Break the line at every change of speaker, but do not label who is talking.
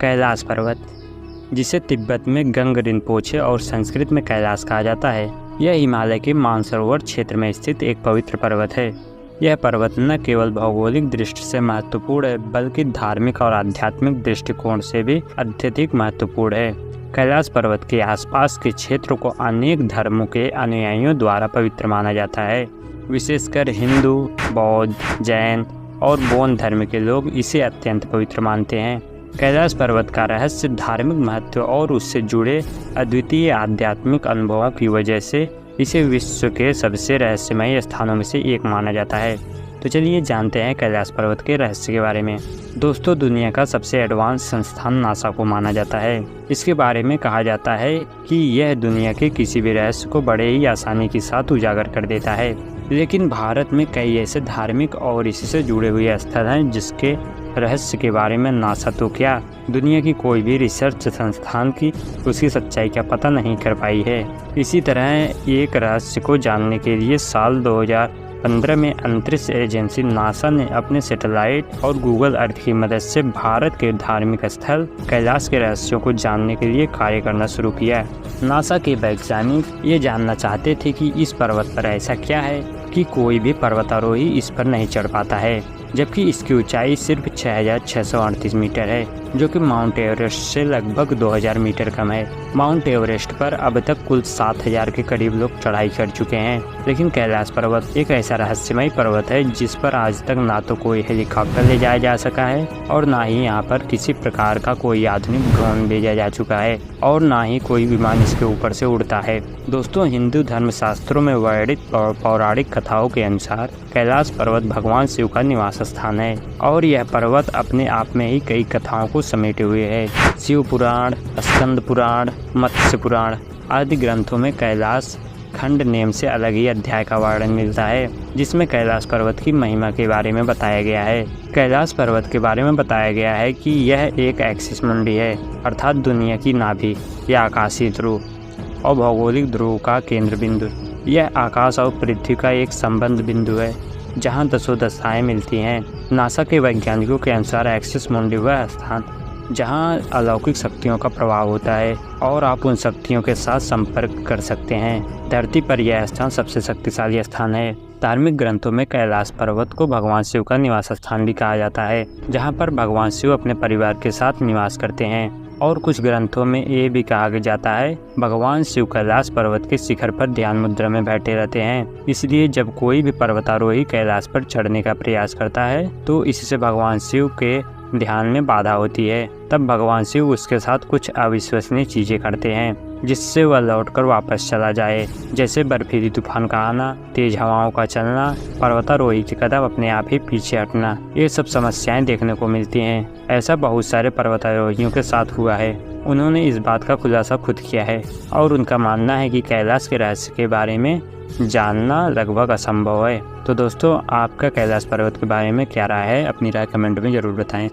कैलाश पर्वत, जिसे तिब्बत में गंग रिनपोचे और संस्कृत में कैलाश कहा जाता है, यह हिमालय के मानसरोवर क्षेत्र में स्थित एक पवित्र पर्वत है। यह पर्वत न केवल भौगोलिक दृष्टि से महत्वपूर्ण है, बल्कि धार्मिक और आध्यात्मिक दृष्टिकोण से भी अत्यधिक महत्वपूर्ण है। कैलाश पर्वत के आसपास के क्षेत्रों को अनेक धर्मों के अनुयायियों द्वारा पवित्र माना जाता है। विशेषकर हिंदू, बौद्ध, जैन और बौद्ध धर्म के लोग इसे अत्यंत पवित्र मानते हैं। कैलाश पर्वत का रहस्य धार्मिक महत्व और उससे जुड़े अद्वितीय आध्यात्मिक अनुभवों की वजह से इसे विश्व के सबसे रहस्यमय स्थानों में से एक माना जाता है। तो चलिए जानते हैं कैलाश पर्वत के रहस्य के बारे में। दोस्तों, दुनिया का सबसे एडवांस संस्थान नासा को माना जाता है। इसके बारे में कहा जाता है कि यह दुनिया के किसी भी रहस्य को बड़े ही आसानी के साथ उजागर कर देता है। लेकिन भारत में कई ऐसे धार्मिक और इससे जुड़े हुए स्थल हैं जिसके रहस्य के बारे में नासा तो क्या, दुनिया की कोई भी रिसर्च संस्थान की उसकी सच्चाई का पता नहीं कर पाई है। इसी तरह एक रहस्य को जानने के लिए साल 2015 में अंतरिक्ष एजेंसी नासा ने अपने सैटेलाइट और गूगल अर्थ की मदद से भारत के धार्मिक स्थल कैलाश के रहस्यों को जानने के लिए कार्य करना शुरू किया। नासा के वैज्ञानिक ये जानना चाहते थे कि इस पर्वत पर ऐसा क्या है कि कोई भी पर्वतारोही इस पर नहीं चढ़ पाता है, जबकि इसकी ऊंचाई सिर्फ 6,638 मीटर है, जो कि माउंट एवरेस्ट से लगभग 2,000 मीटर कम है। माउंट एवरेस्ट पर अब तक कुल 7,000 के करीब लोग चढ़ाई कर चुके हैं, लेकिन कैलाश पर्वत एक ऐसा रहस्यमय पर्वत है जिस पर आज तक ना तो कोई हेलीकॉप्टर ले जाया जा सका है और ना ही यहाँ पर किसी प्रकार का कोई आधुनिक ड्रोन भेजा जा चुका है और ना ही कोई विमान इसके ऊपर से उड़ता है। दोस्तों, हिंदू धर्म शास्त्रों में वर्णित और पौराणिक कथाओं के अनुसार कैलाश पर्वत भगवान शिव का निवास स्थान है और यह पर्वत अपने आप में ही कई कथाओं को समेटे हुए है। शिव पुराण, स्कंद पुराण, मत्स्य पुराण आदि ग्रंथों में कैलाश खंड नेम से अलग ही अध्याय का वर्णन मिलता है, जिसमें कैलाश पर्वत की महिमा के बारे में बताया गया है। कैलाश पर्वत के बारे में बताया गया है कि यह एक एक्सिस मुंडी है, अर्थात दुनिया की नाभि या आकाशीय ध्रुव और भौगोलिक ध्रुव का केंद्र बिंदु। यह आकाश और पृथ्वी का एक संबंध बिंदु है जहां दसों दशाएं मिलती हैं। नासा के वैज्ञानिकों के अनुसार एक्सिस मुंडी वह स्थान जहां अलौकिक शक्तियों का प्रभाव होता है और आप उन शक्तियों के साथ संपर्क कर सकते हैं। धरती पर यह स्थान सबसे शक्तिशाली स्थान है। धार्मिक ग्रंथों में कैलाश पर्वत को भगवान शिव का निवास स्थान भी कहा जाता है, जहां पर भगवान शिव अपने परिवार के साथ निवास करते हैं। और कुछ ग्रंथों में ये भी कहा जाता है भगवान शिव कैलाश पर्वत के शिखर पर ध्यान मुद्रा में बैठे रहते हैं। इसलिए जब कोई भी पर्वतारोही कैलाश पर चढ़ने का प्रयास करता है तो इससे भगवान शिव के ध्यान में बाधा होती है। तब भगवान शिव उसके साथ कुछ अविश्वसनीय चीजें करते हैं जिससे वह लौटकर वापस चला जाए, जैसे बर्फीली तूफान का आना, तेज हवाओं का चलना, पर्वतारोही के कदम अपने आप ही पीछे हटना। ये सब समस्याएं देखने को मिलती हैं। ऐसा बहुत सारे पर्वतारोहियों के साथ हुआ है। उन्होंने इस बात का खुलासा खुद किया है और उनका मानना है कि कैलाश के रहस्य के बारे में जानना लगभग असंभव है। तो दोस्तों, आपका कैलाश पर्वत के बारे में क्या राय है? अपनी राय कमेंट में जरूर बताएं।